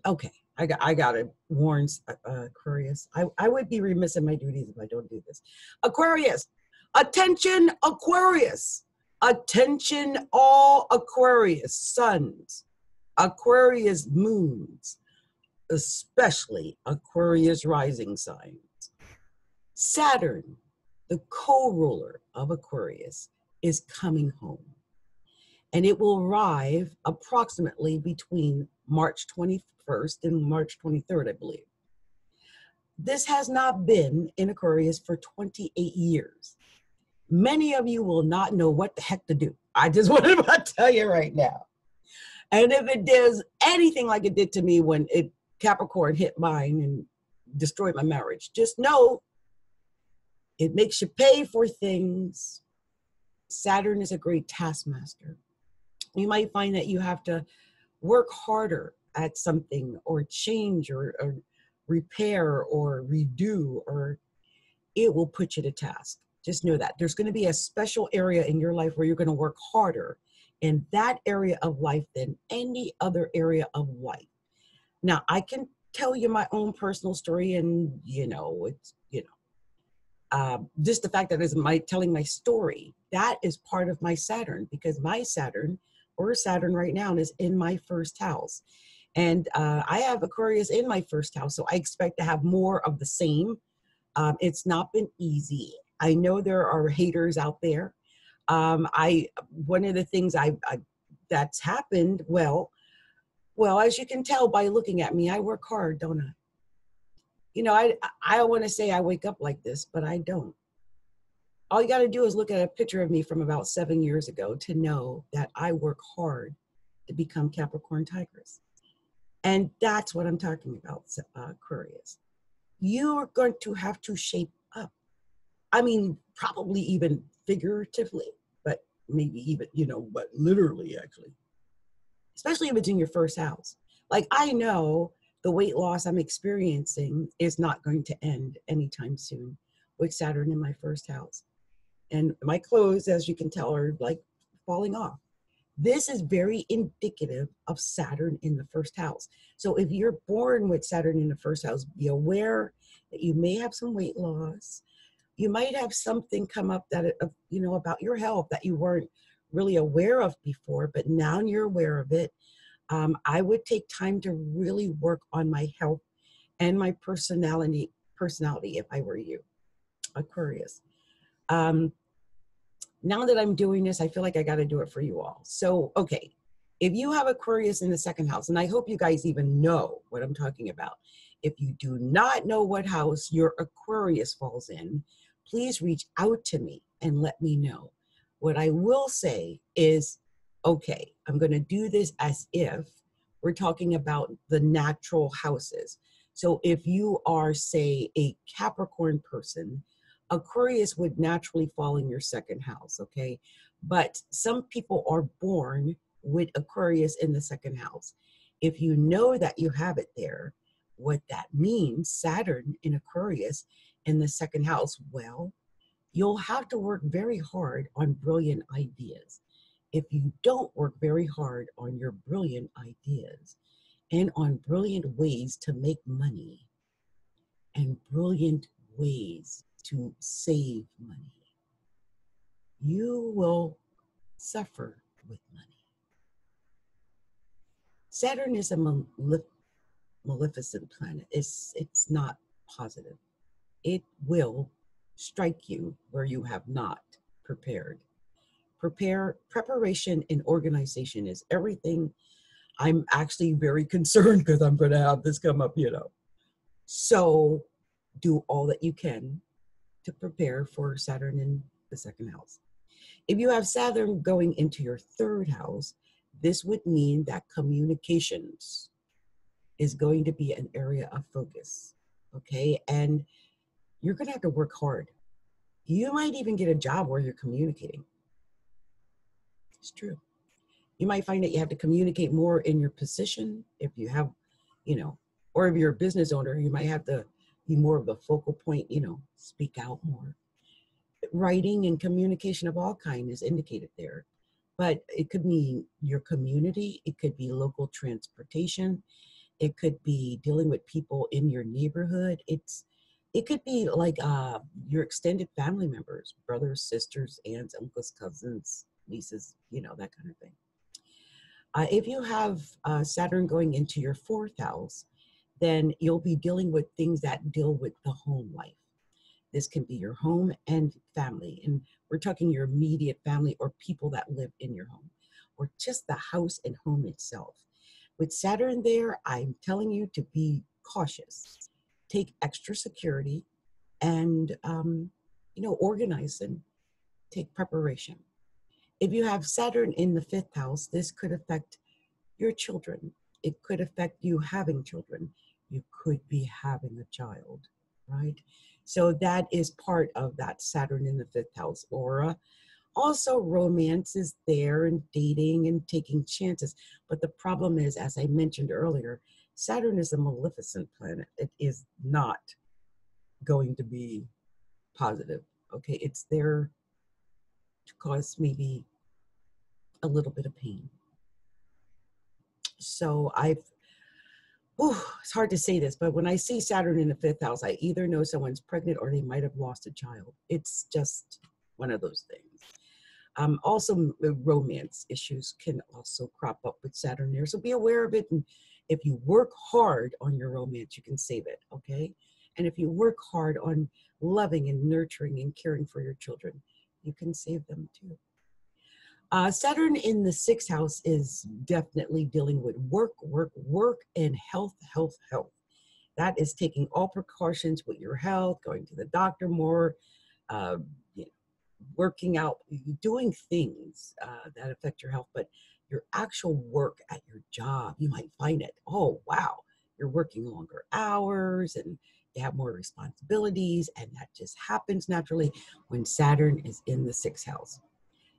Okay, I gotta warn Aquarius. I would be remiss in my duties if I don't do this. Aquarius, attention, Aquarius. Attention, all Aquarius suns, Aquarius moons, especially Aquarius rising signs. Saturn, the co-ruler of Aquarius, is coming home. And it will arrive approximately between March 21st and March 23rd, I believe. This has not been in Aquarius for 28 years. Many of you will not know what the heck to do. I just want to tell you right now. And if it does anything like it did to me when Capricorn hit mine and destroyed my marriage, just know it makes you pay for things. Saturn is a great taskmaster. You might find that you have to work harder at something or change or repair or redo, or it will put you to task. Just know that there's going to be a special area in your life where you're going to work harder in that area of life than any other area of life. Now, I can tell you my own personal story, and just the fact that is telling my story, that is part of my Saturn, because my Saturn, or Saturn right now, is in my first house. And I have Aquarius in my first house, so I expect to have more of the same. It's not been easy. I know there are haters out there. One of the things that's happened, well, as you can tell by looking at me, I work hard, don't I? You know, I want to say I wake up like this, but I don't. All you got to do is look at a picture of me from about 7 years ago to know that I work hard to become Capricorntigress. And that's what I'm talking about, Aquarius. You're going to have to shape up. I mean, probably even figuratively, but maybe even, but literally, actually. Especially if it's in your first house. Like, I know the weight loss I'm experiencing is not going to end anytime soon with Saturn in my first house. And my clothes, as you can tell, are like falling off. This is very indicative of Saturn in the first house. So if you're born with Saturn in the first house, be aware that you may have some weight loss. You might have something come up that, about your health that you weren't really aware of before, but now you're aware of it. I would take time to really work on my health and my personality if I were you, Aquarius. Now that I'm doing this, I feel like I got to do it for you all. So, okay, if you have Aquarius in the second house, and I hope you guys even know what I'm talking about. If you do not know what house your Aquarius falls in, please reach out to me and let me know. What I will say is, okay, I'm going to do this as if we're talking about the natural houses. So if you are, say, a Capricorn person, Aquarius would naturally fall in your second house, okay? But some people are born with Aquarius in the second house. If you know that you have it there, what that means, Saturn in Aquarius in the second house, well, you'll have to work very hard on brilliant ideas. If you don't work very hard on your brilliant ideas and on brilliant ways to make money and brilliant ways to save money, you will suffer with money. Saturn is a maleficent planet. It's not positive. It will strike you where you have not prepared. Preparation and organization is everything. I'm actually very concerned because I'm going to have this come up, So do all that you can to prepare for Saturn in the second house. If you have Saturn going into your third house, this would mean that communications is going to be an area of focus, okay? And you're going to have to work hard. You might even get a job where you're communicating. It's true. You might find that you have to communicate more in your position. If you have, or if you're a business owner, you might have to be more of a focal point, speak out more. Writing and communication of all kinds is indicated there. But it could be your community. It could be local transportation. It could be dealing with people in your neighborhood. It could be like your extended family members, brothers, sisters, aunts, uncles, cousins, nieces, that kind of thing. If you have Saturn going into your fourth house, then you'll be dealing with things that deal with the home life. This can be your home and family. And we're talking your immediate family or people that live in your home, or just the house and home itself. With Saturn there, I'm telling you to be cautious. Take extra security and, organize and take preparation. If you have Saturn in the fifth house, this could affect your children. It could affect you having children. You could be having a child, right? So that is part of that Saturn in the fifth house aura. Also, romance is there and dating and taking chances. But the problem is, as I mentioned earlier, Saturn is a maleficent planet. It is not going to be positive, okay? It's there to cause maybe a little bit of pain. So it's hard to say this, but when I see Saturn in the fifth house, I either know someone's pregnant or they might have lost a child. It's just one of those things. Also, romance issues can also crop up with Saturn there. So be aware of it. And if you work hard on your romance, you can save it, okay? And if you work hard on loving and nurturing and caring for your children, you can save them too. Saturn in the sixth house is definitely dealing with work, and health. That is taking all precautions with your health, going to the doctor more, working out, doing things that affect your health. But your actual work at your job, you might find it, oh, wow, you're working longer hours and you have more responsibilities. And that just happens naturally when Saturn is in the sixth house.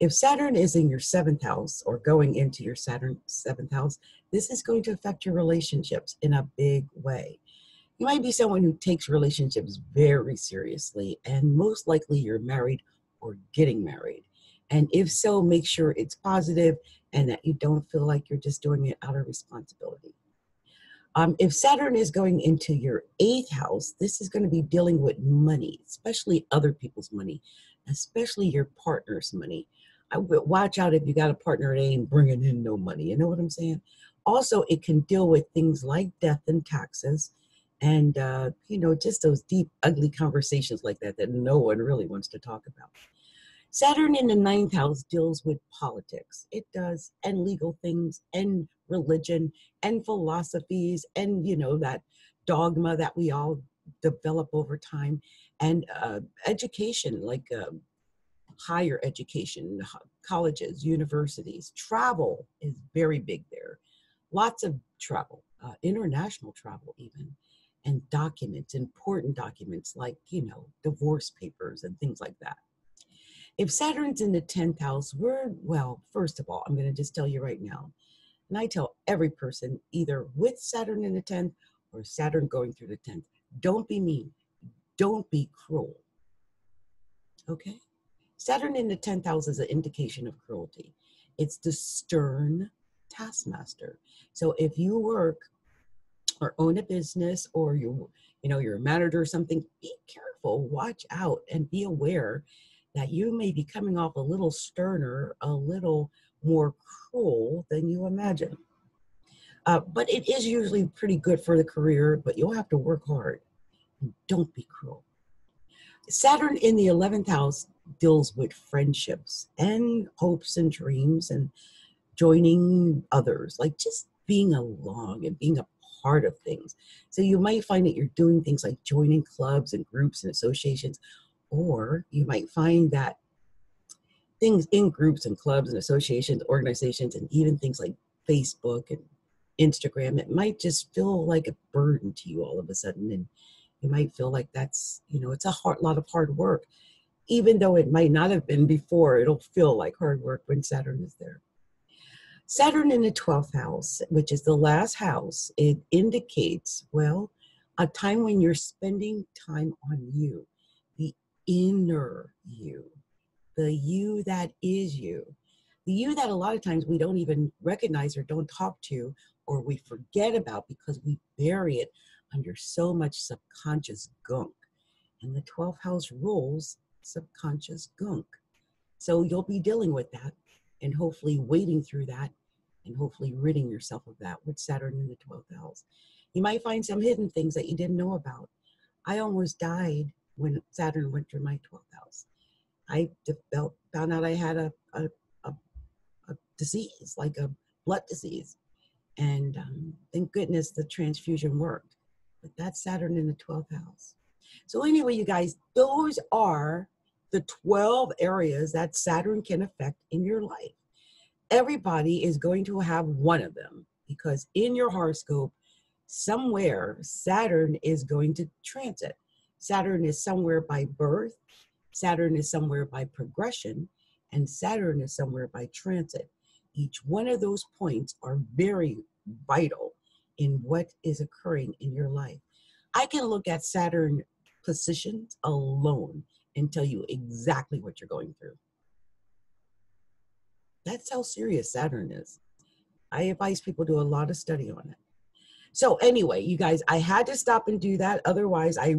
If Saturn is in your seventh house or going into your Saturn seventh house, this is going to affect your relationships in a big way. You might be someone who takes relationships very seriously, and most likely you're married or getting married. And if so, make sure it's positive and that you don't feel like you're just doing it out of responsibility. If Saturn is going into your eighth house, this is going to be dealing with money, especially other people's money, especially your partner's money. I would watch out if you got a partner that ain't bringing in no money. You know what I'm saying? Also, it can deal with things like death and taxes and, just those deep, ugly conversations like that no one really wants to talk about. Saturn in the ninth house deals with politics. It does, and legal things, and religion, and philosophies, and, that dogma that we all develop over time, and education, like higher education, colleges, universities. Travel is very big there. Lots of travel, international travel even, and documents, important documents like, divorce papers and things like that. If Saturn's in the 10th house, first of all, I'm going to just tell you right now, and I tell every person, either with Saturn in the 10th or Saturn going through the 10th, don't be mean. Don't be cruel. Okay? Saturn in the 10th house is an indication of cruelty. It's the stern taskmaster. So if you work or own a business or you're a manager or something, be careful, watch out, and be aware that you may be coming off a little sterner, a little more cruel than you imagine. But it is usually pretty good for the career, but you'll have to work hard. Don't be cruel. Saturn in the 11th house deals with friendships and hopes and dreams and joining others, like just being along and being a part of things. So you might find that you're doing things like joining clubs and groups and associations, or you might find that things in groups and clubs and associations, organizations, and even things like Facebook and Instagram, it might just feel like a burden to you all of a sudden. And you might feel like that's, it's a lot of hard work. Even though it might not have been before, it'll feel like hard work when Saturn is there. Saturn in the 12th house, which is the last house, it indicates, a time when you're spending time on you, the inner you, the you that is you, the you that a lot of times we don't even recognize or don't talk to or we forget about because we bury it under so much subconscious gunk. And the 12th house rules subconscious gunk. So you'll be dealing with that and hopefully wading through that and hopefully ridding yourself of that with Saturn in the 12th house. You might find some hidden things that you didn't know about. I almost died when Saturn went through my 12th house. I found out I had a disease, like a blood disease. And thank goodness the transfusion worked. But that's Saturn in the 12th house. So anyway, you guys, those are the 12 areas that Saturn can affect in your life. Everybody is going to have one of them because in your horoscope, somewhere Saturn is going to transit. Saturn is somewhere by birth, Saturn is somewhere by progression, and Saturn is somewhere by transit. Each one of those points are very vital in what is occurring in your life. I can look at Saturn positions alone and tell you exactly what you're going through. That's how serious Saturn is. I advise people do a lot of study on it. So anyway, you guys, I had to stop and do that. Otherwise, I